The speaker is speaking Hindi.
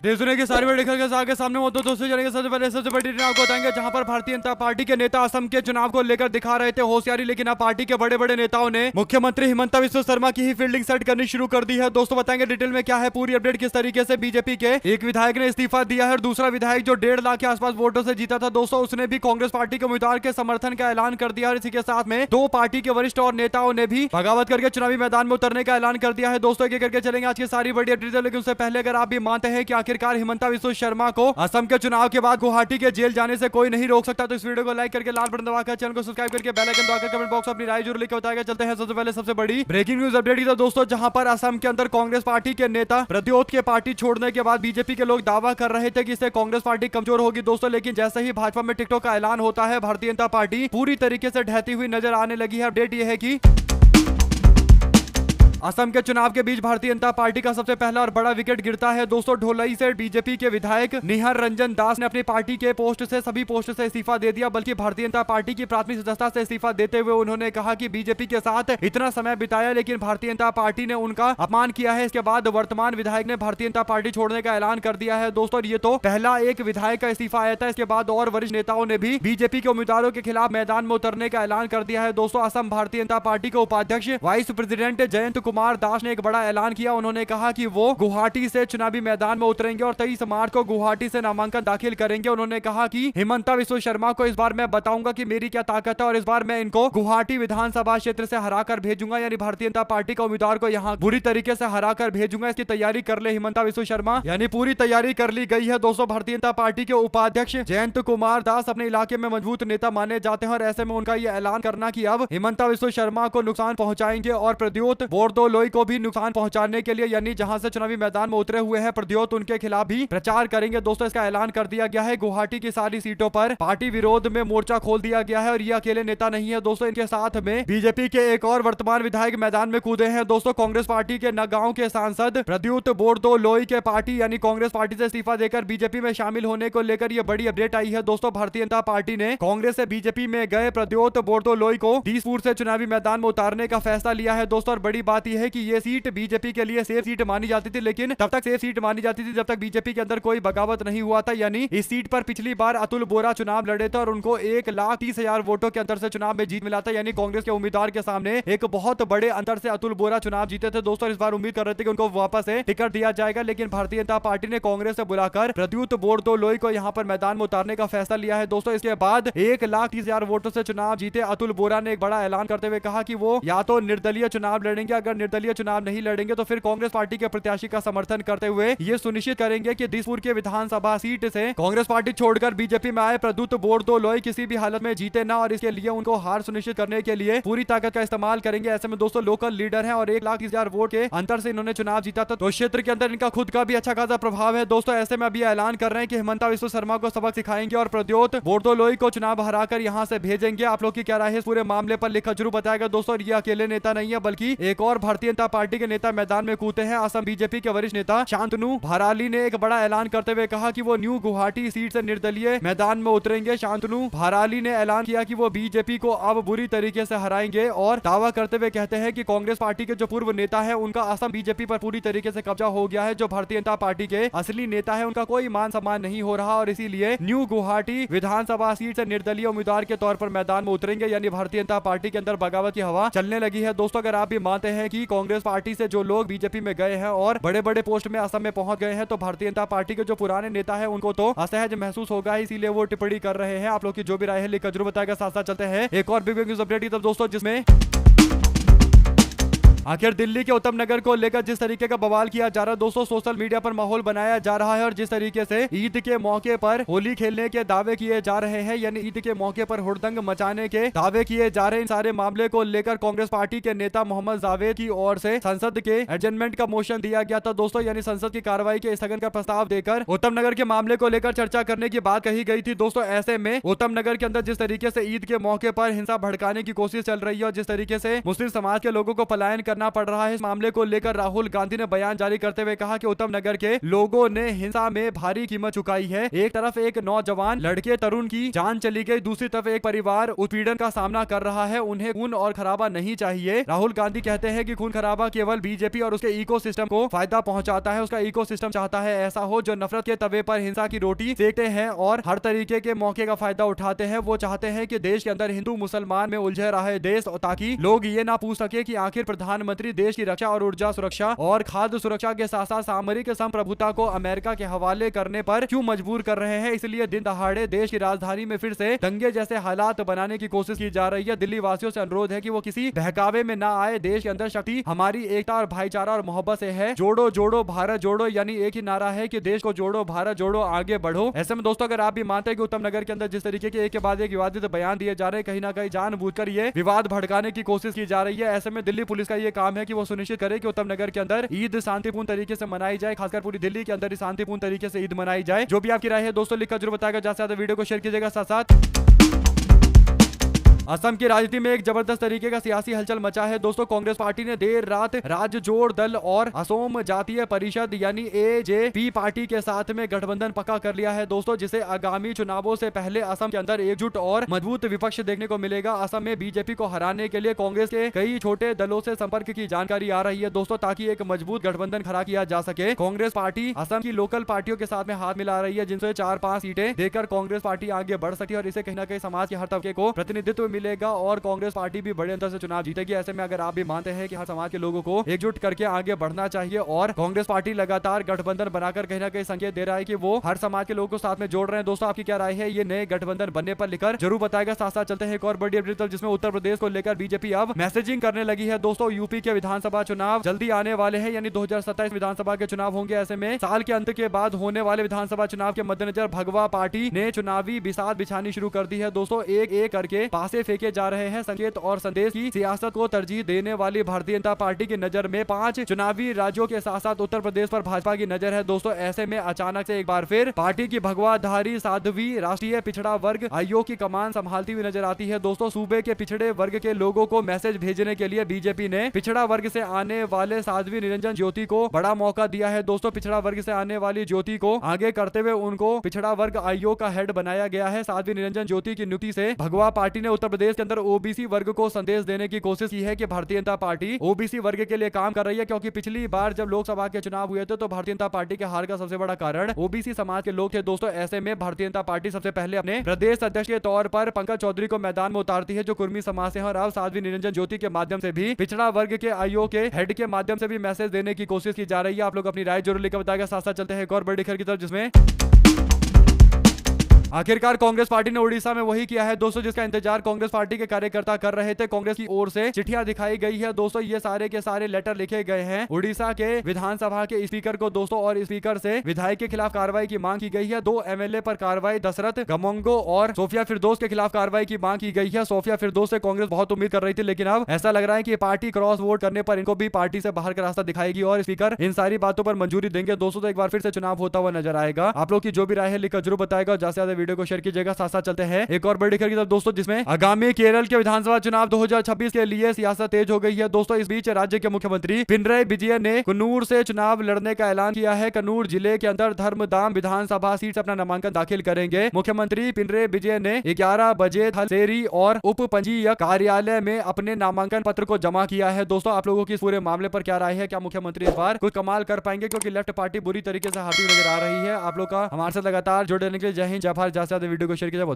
देश दुनिया की सारी बड़ी खबरें आगे सामने मौजूद दोस्तों जानेंगे। सबसे पहले सबसे बड़ी न्यूज़ आपको बताएंगे, जहां पर भारतीय जनता पार्टी के नेता असम के चुनाव को लेकर दिखा रहे थे होशियारी, लेकिन अब पार्टी के बड़े बड़े नेताओं ने मुख्यमंत्री हिमंता बिस्वा शर्मा की ही फील्डिंग सेट करनी शुरू कर दी है। दोस्तों बताएंगे डिटेल में क्या है पूरी अपडेट, किस तरीके से बीजेपी के एक विधायक ने इस्तीफा दिया है और दूसरा विधायक जो 1.5 लाख के आसपास वोटों से जीता था दोस्तों, उसने भी कांग्रेस पार्टी के उम्मीदवार के समर्थन का ऐलान कर दिया है। इसी के साथ में दो पार्टी के वरिष्ठ और नेताओं ने भी बगावत करके चुनावी मैदान में उतरने का ऐलान कर दिया है। दोस्तों एक करके चलेंगे आज की सारी बड़ी अपडेट, लेकिन उससे पहले अगर आप भी मानते हैं कि आखिरकार हिमंता बिस्वा शर्मा को असम के चुनाव के बाद गुवाहाटी के जेल जाने से कोई नहीं रोक सकता, तो इस वीडियो को लाइक करके लाल बटन दबाकर चैनल को सब्सक्राइब करके बेल आइकन दबाकर कमेंट बॉक्स में अपनी राय जरूर लिख के बताएगा। चलते हैं सबसे पहले सबसे बड़ी ब्रेकिंग न्यूज अपडेट की तरफ दोस्तों, जहां पर असम के अंदर कांग्रेस पार्टी के नेता प्रद्योत के पार्टी छोड़ने के बाद बीजेपी के लोग दावा कर रहे थे कि इससे कांग्रेस पार्टी कमजोर होगी दोस्तों, लेकिन जैसे ही भाजपा में टिकटॉक का ऐलान होता है भारतीय जनता पार्टी पूरी तरीके से ढहती हुई नजर आने लगी है। अपडेट यह है कि असम के चुनाव के बीच भारतीय जनता पार्टी का सबसे पहला और बड़ा विकेट गिरता है दोस्तों। ढोलई से बीजेपी के विधायक निहर रंजन दास ने अपनी पार्टी के पोस्ट से सभी पोस्ट से इस्तीफा दे दिया, बल्कि भारतीय जनता पार्टी की प्राथमिक सदस्यता से इस्तीफा देते हुए उन्होंने कहा कि बीजेपी के साथ इतना समय बिताया लेकिन भारतीय जनता पार्टी ने उनका अपमान किया है। इसके बाद वर्तमान विधायक ने भारतीय जनता पार्टी छोड़ने का ऐलान कर दिया है दोस्तों। ये तो पहला एक विधायक का इस्तीफा आया था, इसके बाद और वरिष्ठ नेताओं ने भी बीजेपी के उम्मीदवारों के खिलाफ मैदान में उतरने का ऐलान कर दिया है दोस्तों। असम भारतीय जनता पार्टी के उपाध्यक्ष वाइस प्रेसिडेंट जयंत कुमार दास ने एक बड़ा ऐलान किया। उन्होंने कहा कि वो गुवाहाटी से चुनावी मैदान में उतरेंगे और 23 मार्च को गुवाहाटी से नामांकन दाखिल करेंगे। उन्होंने कहा कि हिमंता बिस्वा शर्मा को इस बार मैं बताऊंगा कि मेरी क्या ताकत है और इस बार मैं इनको गुवाहाटी विधानसभा क्षेत्र से हराकर भेजूंगा, यानी भारतीय जनता पार्टी का उम्मीदवार को यहाँ बुरी तरीके से हराकर भेजूंगा। इसकी तैयारी कर ले हिमंता बिस्वा शर्मा, यानी पूरी तैयारी कर ली गई है दोस्तों। भारतीय जनता पार्टी के उपाध्यक्ष जयंत कुमार दास अपने इलाके में मजबूत नेता माने जाते हैं और ऐसे में उनका यह ऐलान करना कि अब हिमंता बिस्वा शर्मा को नुकसान पहुंचाएंगे और प्रद्योत बोरदोलोई को भी नुकसान पहुंचाने के लिए, यानी जहां से चुनावी मैदान में उतरे हुए हैं प्रद्योत, उनके खिलाफ भी प्रचार करेंगे दोस्तों। इसका ऐलान कर दिया गया है। गुवाहाटी की सारी सीटों पर पार्टी विरोध में मोर्चा खोल दिया गया है और ये अकेले नेता नहीं है दोस्तों, इनके साथ में बीजेपी के एक और वर्तमान विधायक मैदान में कूदे हैं दोस्तों। कांग्रेस पार्टी के नगांव के सांसद प्रद्योत बोरदोलोई के पार्टी यानी कांग्रेस पार्टी से इस्तीफा देकर बीजेपी में शामिल होने को लेकर यह बड़ी अपडेट आई है दोस्तों। भारतीय जनता पार्टी ने कांग्रेस से बीजेपी में गए प्रद्योत बोरदोलोई को दिसपुर से चुनावी मैदान में उतारने का फैसला लिया है दोस्तों। और बड़ी बात यह है कि यह सीट बीजेपी के लिए सेफ सीट मानी जाती थी, लेकिन तब तक सेफ सीट मानी जाती थी जब तक बीजेपी के अंदर कोई बगावत नहीं हुआ था। यानी इस सीट पर पिछली बार अतुल बोरा चुनाव लड़े थे और उनको 1,30,000 वोटों के अंतर से चुनाव में जीत मिला था, यानी कांग्रेस के उम्मीदवार के सामने एक बहुत बड़े अंतर से अतुल बोरा चुनाव जीते थे दोस्तों। इस बार उम्मीद कर रहे थे कि उनको वापस से टिकट दिया जाएगा, लेकिन भारतीय जनता पार्टी ने कांग्रेस से बुलाकर प्रद्योत बोरदोलोई को यहां पर मैदान में उतारने का फैसला लिया है दोस्तों। इसके बाद 1,30,000 वोटों से चुनाव जीते अतुल बोरा ने एक बड़ा ऐलान करते हुए कहा कि वो या तो निर्दलीय चुनाव लड़ेंगे, अगर निर्दलीय चुनाव नहीं लड़ेंगे तो फिर कांग्रेस पार्टी के प्रत्याशी का समर्थन करते हुए ये सुनिश्चित करेंगे कि दिसपुर के विधानसभा सीट से कांग्रेस पार्टी छोड़कर बीजेपी में आए प्रद्योत बोरदोलोई किसी भी हालत में जीते ना, और इसके लिए उनको हार सुनिश्चित करने के लिए पूरी ताकत का इस्तेमाल करेंगे। ऐसे में दोस्तों लोकल लीडर हैं और 1,30,000 वोट के अंतर से इन्होंने चुनाव जीता था, तो क्षेत्र के अंदर इनका खुद का भी अच्छा खासा प्रभाव है दोस्तों। ऐसे में अभी ऐलान कर रहे हैं कि हिमंता बिस्वा शर्मा को सबक सिखाएंगे और प्रद्योत बोरदोलोई को चुनाव हराकर यहां से भेजेंगे। आप लोग की क्या राय है इस पूरे मामले पर लिखा जरूर बताएगा दोस्तों। ये अकेले नेता नहीं है, बल्कि एक और भारतीय जनता पार्टी के नेता मैदान में कूदे हैं। असम बीजेपी के वरिष्ठ नेता शांतनु भाराली ने एक बड़ा ऐलान करते हुए कहा कि वो न्यू गुवाहाटी सीट से निर्दलीय मैदान में उतरेंगे। शांतनु भाराली ने ऐलान किया कि वो बीजेपी को अब बुरी तरीके से हराएंगे और दावा करते हुए कहते हैं कि कांग्रेस पार्टी के जो पूर्व नेता है उनका असम बीजेपी पर पूरी तरीके से कब्जा हो गया है। जो भारतीय जनता पार्टी के असली नेता है उनका कोई मान सम्मान नहीं हो रहा और इसीलिए न्यू गुवाहाटी विधानसभा सीट से निर्दलीय उम्मीदवार के तौर पर मैदान में उतरेंगे, यानी भारतीय जनता पार्टी के अंदर बगावत की हवा चलने लगी है दोस्तों। अगर आप भी मानते हैं कि कांग्रेस पार्टी से जो लोग बीजेपी में गए हैं और बड़े बड़े पोस्ट में असम में पहुंच गए हैं, तो भारतीय जनता पार्टी के जो पुराने नेता है उनको तो असहज महसूस होगा, इसीलिए वो टिप्पणी कर रहे हैं। आप लोग की जो भी राय है लिखकर जरूर बताएगा। साथ साथ चलते हैं एक और बिग न्यूज अपडेट की तरफ दोस्तों, जिसमें आखिर दिल्ली के उत्तम नगर को लेकर जिस तरीके का बवाल किया जा रहा है दोस्तों, सोशल मीडिया पर माहौल बनाया जा रहा है और जिस तरीके से ईद के मौके पर होली खेलने के दावे किए जा रहे हैं, यानी ईद के मौके पर हुड़दंग मचाने के दावे किए जा रहे हैं, इन सारे मामले को लेकर कांग्रेस पार्टी के नेता मोहम्मद जावेद की ओर से संसद के एडजमेंट का मोशन दिया गया था दोस्तों, यानी संसद की कार्रवाई के स्थगन का प्रस्ताव देकर उत्तम नगर के मामले को लेकर चर्चा करने की बात कही गई थी दोस्तों। ऐसे में उत्तम नगर के अंदर जिस तरीके से ईद के मौके पर हिंसा भड़काने की कोशिश चल रही है और जिस तरीके से मुस्लिम समाज के लोगों को पलायन करने करना पड़ रहा है। इस मामले को लेकर राहुल गांधी ने बयान जारी करते हुए कहा कि उत्तम नगर के लोगों ने हिंसा में भारी कीमत चुकाई है। एक तरफ एक नौजवान लड़के तरुण की जान चली गई, दूसरी तरफ एक परिवार उत्पीड़न का सामना कर रहा है। उन्हें खून और खराबा नहीं चाहिए। राहुल गांधी कहते हैं कि खून खराबा केवल बीजेपी और उसके इकोसिस्टम को फायदा पहुंचाता है। उसका इकोसिस्टम चाहता है ऐसा हो जो नफरत के तवे पर हिंसा की रोटी सेकते हैं और हर तरीके के मौके का फायदा उठाते हैं। वो चाहते हैं कि देश के अंदर हिंदू मुसलमान में उलझे रहे देश, ताकि लोग ये ना पूछ सके कि आखिर प्रधानमंत्री देश की रक्षा और ऊर्जा सुरक्षा और खाद्य सुरक्षा के साथ साथ सामरिक संप्रभुता को अमेरिका के हवाले करने पर क्यों मजबूर कर रहे हैं। इसलिए दिन दहाड़े देश की राजधानी में फिर से दंगे जैसे हालात बनाने की कोशिश की जा रही है। दिल्ली वासियों से अनुरोध है कि वो किसी बहकावे में ना आए। देश के अंदर शक्ति हमारी एकता और भाईचारा और मोहब्बत से है। जोड़ो जोड़ो भारत जोड़ो, यानी एक ही नारा है कि देश को जोड़ो भारत जोड़ो, आगे बढ़ो। ऐसे में दोस्तों अगर आप भी मानते हैं कि उत्तम नगर के अंदर जिस तरीके के एक के बाद एक विवादित बयान दिए जा रहे हैं, कहीं ना कहीं जानबूझकर ये विवाद भड़काने की कोशिश की जा रही है, ऐसे में दिल्ली पुलिस का ये काम है कि वो सुनिश्चित करे कि उत्तम नगर के अंदर ईद शांतिपूर्ण तरीके से मनाई जाए। खासकर पूरी दिल्ली के अंदर शांतिपूर्ण तरीके से ईद मनाई जाए। जो भी आपकी राय है दोस्तों लिखकर जरूर बताएगा। ज्यादा से ज्यादा वीडियो को शेयर कीजिएगा। साथ साथ असम की राजनीति में एक जबरदस्त तरीके का सियासी हलचल मचा है। दोस्तों कांग्रेस पार्टी ने देर रात राज्य जोड़ दल और असम जातीय परिषद यानी एजेपी पार्टी के साथ में गठबंधन पक्का कर लिया है दोस्तों, जिसे आगामी चुनावों से पहले असम के अंदर एकजुट और मजबूत विपक्ष देखने को मिलेगा। असम में बीजेपी को हराने के लिए कांग्रेस के कई छोटे दलों से संपर्क की जानकारी आ रही है दोस्तों, ताकि एक मजबूत गठबंधन खड़ा किया जा सके। कांग्रेस पार्टी असम की लोकल पार्टियों के साथ में हाथ मिला रही है, जिनसे 4-5 सीटें देकर कांग्रेस पार्टी आगे बढ़ सके और इसे कहीं ना कहीं समाज के हर तबके को प्रतिनिधित्व मिलेगा और कांग्रेस पार्टी भी बड़े अंतर से चुनाव जीतेगी। ऐसे में अगर आप भी मानते हैं कि हर समाज के लोगों को एकजुट करके आगे बढ़ना चाहिए और कांग्रेस पार्टी लगातार गठबंधन बनाकर कहीं ना कहीं संकेत दे रहा है कि वो हर समाज के लोगों को साथ में जोड़ रहे हैं। दोस्तों आपकी क्या राय है ये नए गठबंधन बनने पर लिखकर जरूर बताएगा। साथ साथ चलते हैं एक और बड़ी अपडेट जिसमें उत्तर प्रदेश को लेकर बीजेपी अब मैसेजिंग करने लगी है। दोस्तों यूपी के विधानसभा चुनाव जल्दी आने वाले हैं, यानी 2027 विधानसभा के चुनाव होंगे। ऐसे में साल के अंत के बाद होने वाले विधानसभा चुनाव के मद्देनजर भगवा पार्टी ने चुनावी बिसात बिछानी शुरू कर दी है। दोस्तों एक एक करके पासे फेंके जा रहे हैं। संकेत और संदेश की सियासत को तरजीह देने वाली भारतीय जनता पार्टी की नजर में 5 चुनावी राज्यों के साथ साथ उत्तर प्रदेश पर भाजपा की नजर है। दोस्तों ऐसे में अचानक से एक बार फिर पार्टी की भगवाधारी साध्वी राष्ट्रीय पिछड़ा वर्ग आयोग की कमान संभालती हुई नजर आती है। दोस्तों सूबे के पिछड़े वर्ग के लोगों को मैसेज भेजने के लिए बीजेपी ने पिछड़ा वर्ग से आने वाले साध्वी निरंजन ज्योति को बड़ा मौका दिया है। दोस्तों पिछड़ा वर्ग से आने वाली ज्योति को आगे करते हुए उनको पिछड़ा वर्ग आयोग का हेड बनाया गया है। साध्वी निरंजन ज्योति की नियुक्ति से भगवा पार्टी ने उत्तर प्रदेश के अंदर ओबीसी वर्ग को संदेश देने की कोशिश की है कि भारतीय जनता पार्टी ओबीसी वर्ग के लिए काम कर रही है, क्योंकि पिछली बार जब लोकसभा के चुनाव हुए थे तो भारतीय जनता पार्टी के हार का सबसे बड़ा कारण ओबीसी समाज के लोग थे। दोस्तों ऐसे में भारतीय जनता पार्टी सबसे पहले अपने प्रदेश अध्यक्ष के तौर पर पंकज चौधरी को मैदान में उतारती है, जो कुर्मी समाज से है, और अब साध्वी निरंजन ज्योति के माध्यम से भी पिछड़ा वर्ग के आयोग के हेड के माध्यम से भी मैसेज देने की कोशिश की जा रही है। आप लोग अपनी राय जरूर लिखकर बताएगा। साथ साथ चलते हैं एक और बड़ी खबर की तरफ, जिसमें आखिरकार कांग्रेस पार्टी ने उड़ीसा में वही किया है दोस्तों जिसका इंतजार कांग्रेस पार्टी के कार्यकर्ता कर रहे थे। कांग्रेस की ओर से चिट्ठियां दिखाई गई है दोस्तों, ये सारे के सारे लेटर लिखे गए हैं उड़ीसा के विधानसभा के स्पीकर को दोस्तों, और स्पीकर से विधायक के खिलाफ कार्रवाई की मांग की गई है। 2 एमएलए पर कार्रवाई, दशरथ गमोंगो और सोफिया फिरदौस के खिलाफ कार्रवाई की मांग की गई है। सोफिया फिरदौस से कांग्रेस बहुत उम्मीद कर रही थी, लेकिन अब ऐसा लग रहा है कि पार्टी क्रॉस वोट करने पर इनको भी पार्टी से बाहर का रास्ता दिखाएगी और स्पीकर इन सारी बातों पर मंजूरी देंगे दोस्तों। तो एक बार फिर से चुनाव होता हुआ नजर आएगा। आप लोग की जो भी राय है लिखकर जरूर बताएगा। ज्यादा से ज्यादा वीडियो को शेयर कीजिएगा। साथ साथ चलते हैं एक और बड़ी खबर की तरफ दोस्तों, जिसमें आगामी केरल के विधानसभा चुनाव 2026 के लिए सियासत तेज हो गई है दोस्तों। इस बीच राज्य के मुख्यमंत्री पिनरई विजयन ने कन्नूर से चुनाव लड़ने का ऐलान किया है। कन्नूर जिले के अंदर धर्मदाम विधानसभा सीट से अपना नामांकन दाखिल करेंगे। मुख्यमंत्री पिनरई विजयन ने 11 बजे थलसेरी और उप पंजीयक कार्यालय में अपने नामांकन पत्र को जमा किया है। दोस्तों आप लोगों की इस पूरे मामले पर क्या राय है? क्या मुख्यमंत्री इस बार कुछ कमाल कर पाएंगे? क्योंकि लेफ्ट पार्टी बुरी तरीके से हारती हुई नजर आ रही है। आप लोग का हमारे साथ लगातार जुड़े रहने के लिए जय हिंद, जय भारत। ज्यादा से ज्यादा वीडियो को शेयर कीजिए।